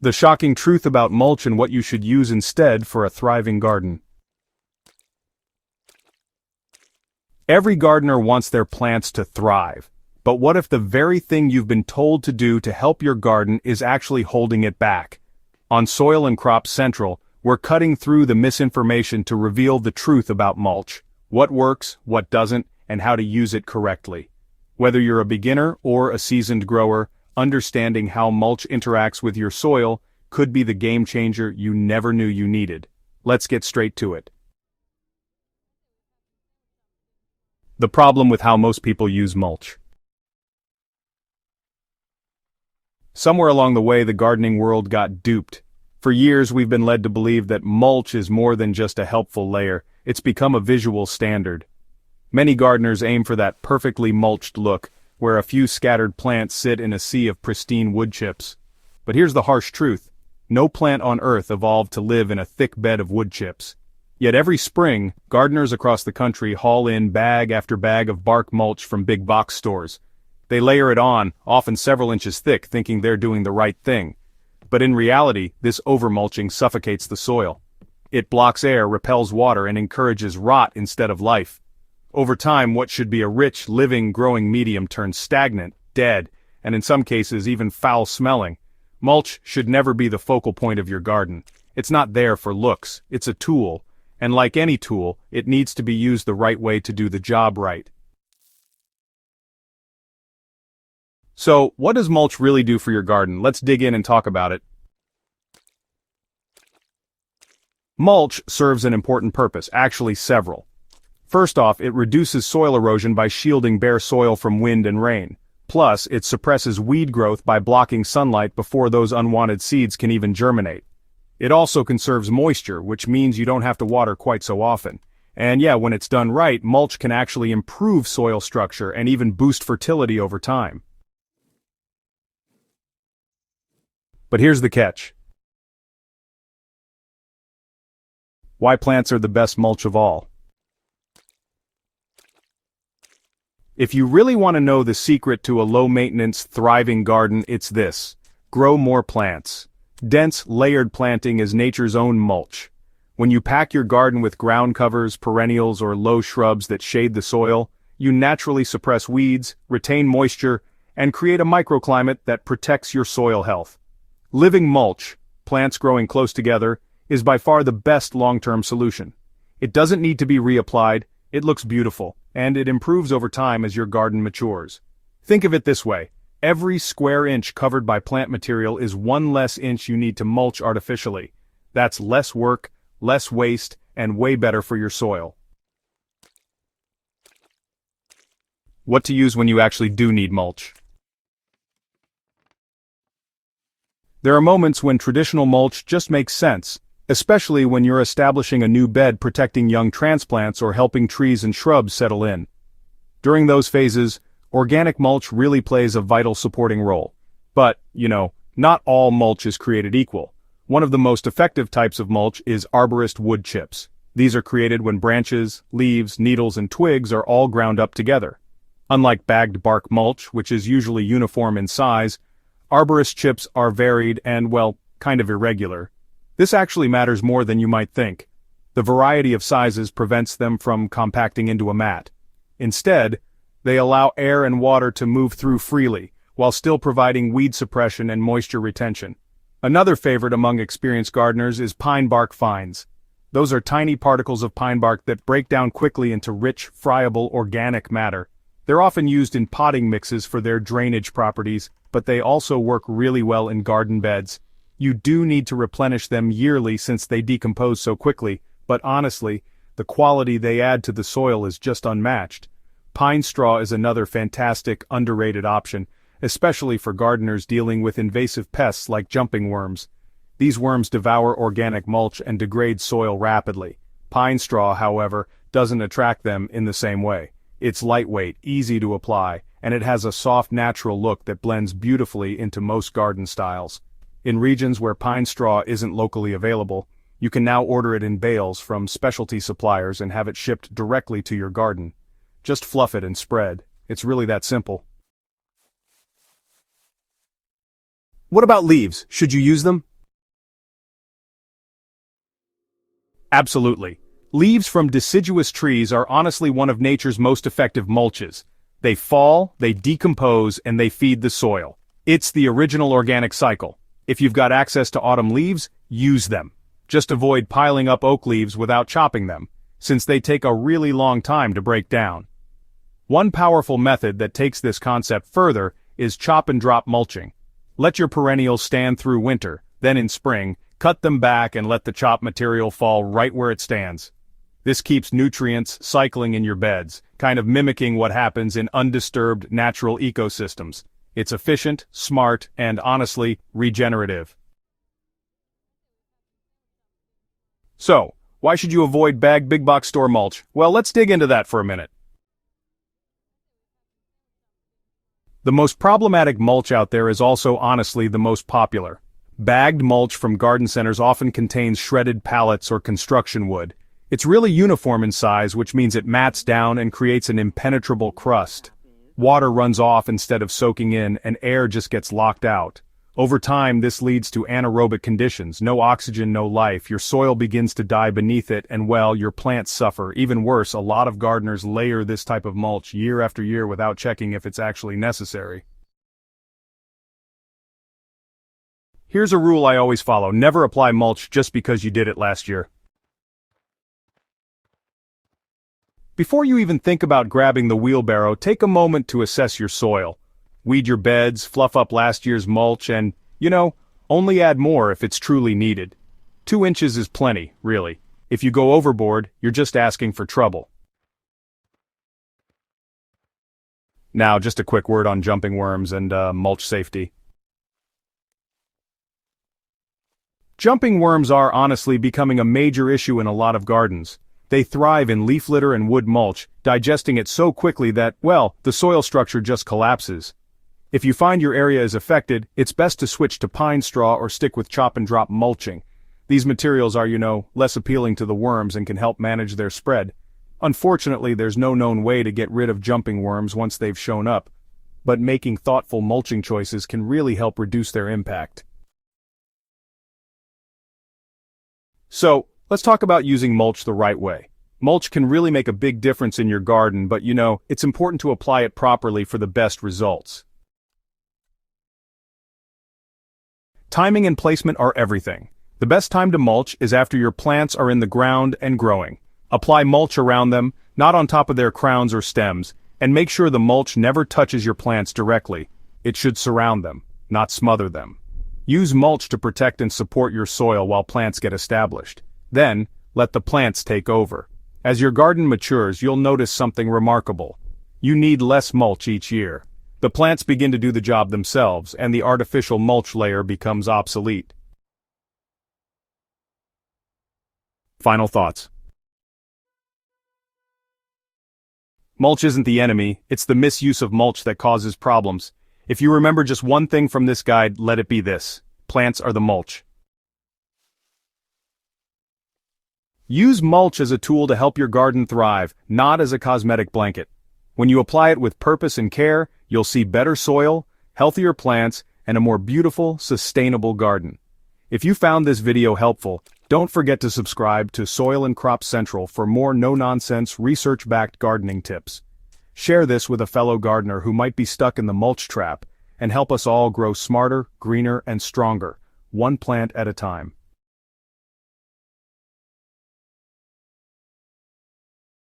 The shocking truth about mulch and what you should use instead for a thriving garden. Every gardener wants their plants to thrive. But what if the very thing you've been told to do to help your garden is actually holding it back? On Soil and Crop Central, we're cutting through the misinformation to reveal the truth about mulch, what works, what doesn't, and how to use it correctly. Whether you're a beginner or a seasoned grower, understanding how mulch interacts with your soil could be the game changer you never knew you needed. Let's get straight to it. The problem with how most people use mulch. Somewhere along the way, the gardening world got duped. For years, we've been led to believe that mulch is more than just a helpful layer, it's become a visual standard. Many gardeners aim for that perfectly mulched look, where a few scattered plants sit in a sea of pristine wood chips. But here's the harsh truth. No plant on earth evolved to live in a thick bed of wood chips. Yet every spring, gardeners across the country haul in bag after bag of bark mulch from big box stores. They layer it on, often several inches thick, thinking they're doing the right thing. But in reality, this over-mulching suffocates the soil. It blocks air, repels water, and encourages rot instead of life. Over time, what should be a rich, living, growing medium turns stagnant, dead, and in some cases even foul-smelling. Mulch should never be the focal point of your garden. It's not there for looks, it's a tool, and like any tool, it needs to be used the right way to do the job right. So, what does mulch really do for your garden? Let's dig in and talk about it. Mulch serves an important purpose, actually several. First off, it reduces soil erosion by shielding bare soil from wind and rain. Plus, it suppresses weed growth by blocking sunlight before those unwanted seeds can even germinate. It also conserves moisture, which means you don't have to water quite so often. And yeah, when it's done right, mulch can actually improve soil structure and even boost fertility over time. But here's the catch. Why plants are the best mulch of all. If you really want to know the secret to a low-maintenance, thriving garden, it's this. Grow more plants. Dense, layered planting is nature's own mulch. When you pack your garden with ground covers, perennials, or low shrubs that shade the soil, you naturally suppress weeds, retain moisture, and create a microclimate that protects your soil health. Living mulch, plants growing close together, is by far the best long-term solution. It doesn't need to be reapplied, it looks beautiful, and it improves over time as your garden matures. Think of it this way, every square inch covered by plant material is one less inch you need to mulch artificially. That's less work, less waste, and way better for your soil. What to use when you actually do need mulch. There are moments when traditional mulch just makes sense, especially when you're establishing a new bed, protecting young transplants, or helping trees and shrubs settle in. During those phases, organic mulch really plays a vital supporting role. But, not all mulch is created equal. One of the most effective types of mulch is arborist wood chips. These are created when branches, leaves, needles, and twigs are all ground up together. Unlike bagged bark mulch, which is usually uniform in size, arborist chips are varied and, kind of irregular. This actually matters more than you might think. The variety of sizes prevents them from compacting into a mat. Instead, they allow air and water to move through freely, while still providing weed suppression and moisture retention. Another favorite among experienced gardeners is pine bark fines. Those are tiny particles of pine bark that break down quickly into rich, friable, organic matter. They're often used in potting mixes for their drainage properties, but they also work really well in garden beds. You do need to replenish them yearly since they decompose so quickly, but honestly, the quality they add to the soil is just unmatched. Pine straw is another fantastic, underrated option, especially for gardeners dealing with invasive pests like jumping worms. These worms devour organic mulch and degrade soil rapidly. Pine straw, however, doesn't attract them in the same way. It's lightweight, easy to apply, and it has a soft, natural look that blends beautifully into most garden styles. In regions where pine straw isn't locally available, you can now order it in bales from specialty suppliers and have it shipped directly to your garden. Just fluff it and spread. It's really that simple. What about leaves? Should you use them? Absolutely. Leaves from deciduous trees are honestly one of nature's most effective mulches. They fall, they decompose, and they feed the soil. It's the original organic cycle. If you've got access to autumn leaves, use them. Just avoid piling up oak leaves without chopping them, since they take a really long time to break down. One powerful method that takes this concept further is chop and drop mulching. Let your perennials stand through winter, then in spring, cut them back and let the chopped material fall right where it stands. This keeps nutrients cycling in your beds, kind of mimicking what happens in undisturbed natural ecosystems. It's efficient, smart, and honestly, regenerative. So, why should you avoid bagged big box store mulch? Well, let's dig into that for a minute. The most problematic mulch out there is also honestly the most popular. Bagged mulch from garden centers often contains shredded pallets or construction wood. It's really uniform in size, which means it mats down and creates an impenetrable crust. Water runs off instead of soaking in, and air just gets locked out. Over time, this leads to anaerobic conditions, no oxygen, no life. Your soil begins to die beneath it, and well, your plants suffer. Even worse, a lot of gardeners layer this type of mulch year after year without checking if it's actually necessary. Here's a rule I always follow: never apply mulch just because you did it last year. Before you even think about grabbing the wheelbarrow, take a moment to assess your soil. Weed your beds, fluff up last year's mulch, and, only add more if it's truly needed. 2 inches is plenty, really. If you go overboard, you're just asking for trouble. Now, just a quick word on jumping worms and mulch safety. Jumping worms are honestly becoming a major issue in a lot of gardens. They thrive in leaf litter and wood mulch, digesting it so quickly that, well, the soil structure just collapses. If you find your area is affected, it's best to switch to pine straw or stick with chop and drop mulching. These materials are, less appealing to the worms and can help manage their spread. Unfortunately, there's no known way to get rid of jumping worms once they've shown up, but making thoughtful mulching choices can really help reduce their impact. So, let's talk about using mulch the right way. Mulch can really make a big difference in your garden, but it's important to apply it properly for the best results. Timing and placement are everything. The best time to mulch is after your plants are in the ground and growing. Apply mulch around them, not on top of their crowns or stems, and make sure the mulch never touches your plants directly. It should surround them, not smother them. Use mulch to protect and support your soil while plants get established. Then, let the plants take over. As your garden matures, you'll notice something remarkable. You need less mulch each year. The plants begin to do the job themselves, and the artificial mulch layer becomes obsolete. Final thoughts. Mulch isn't the enemy, it's the misuse of mulch that causes problems. If you remember just one thing from this guide, let it be this: plants are the mulch. Use mulch as a tool to help your garden thrive, not as a cosmetic blanket. When you apply it with purpose and care, you'll see better soil, healthier plants, and a more beautiful, sustainable garden. If you found this video helpful, don't forget to subscribe to Soil and Crop Central for more no-nonsense, research-backed gardening tips. Share this with a fellow gardener who might be stuck in the mulch trap, and help us all grow smarter, greener, and stronger, one plant at a time.